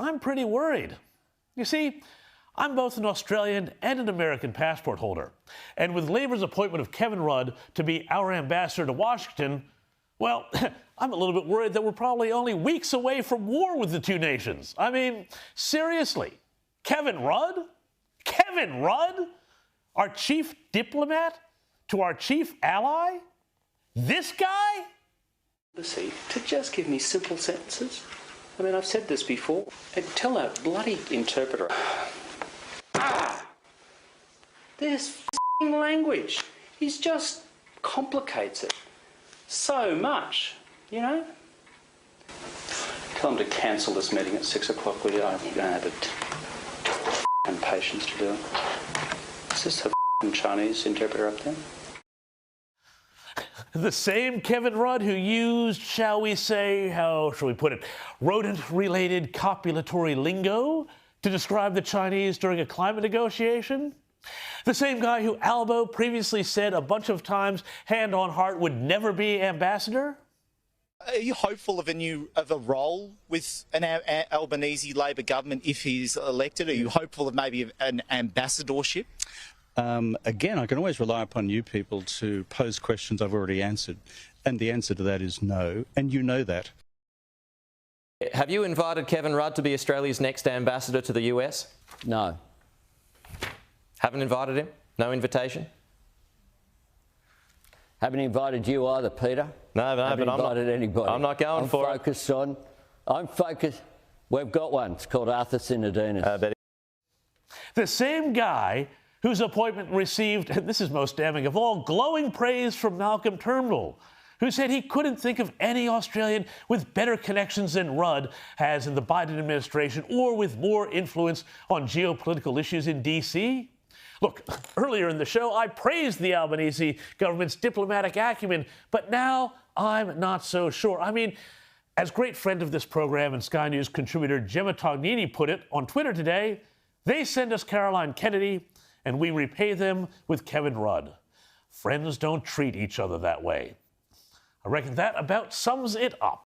I'm pretty worried. You see, I'm both an Australian and an American passport holder. And with Labor's appointment of Kevin Rudd to be our ambassador to Washington, well, I'm a little bit worried that we're probably only weeks away from war with the two nations. I mean, seriously, Kevin Rudd? Kevin Rudd? Our chief diplomat to our chief ally? This guy? To just give me simple sentences. I mean, I've said this before. And tell that bloody interpreter. This language. He just complicates it so much, you know? Tell him to cancel this meeting at 6 o'clock, will you? I don't have the patience to do it. Is this a Chinese interpreter up there? The same Kevin Rudd who used, shall we say, how shall we put it, rodent-related copulatory lingo to describe the Chinese during a climate negotiation? The same guy who Albo previously said a bunch of times, hand on heart, would never be ambassador? Are you hopeful of a role with an Albanese Labor government if he's elected? Are you hopeful of maybe an ambassadorship? Again, I can always rely upon you people to pose questions I've already answered. And the answer to that is no. And you know that. Have you invited Kevin Rudd to be Australia's next ambassador to the US? No. Haven't invited him? No invitation? Haven't invited you either, Peter. No, but I'm not. Anybody. I'm not going for it. I'm focused. We've got one. It's called Arthur Sinodinos. The same guy whose appointment received, and this is most damning of all, glowing praise from Malcolm Turnbull, who said he couldn't think of any Australian with better connections than Rudd has in the Biden administration or with more influence on geopolitical issues in D.C. Look, earlier in the show, I praised the Albanese government's diplomatic acumen, but now I'm not so sure. I mean, as great friend of this program and Sky News contributor Gemma Tognini put it on Twitter today, they send us Caroline Kennedy, and we repay them with Kevin Rudd. Friends don't treat each other that way. I reckon that about sums it up.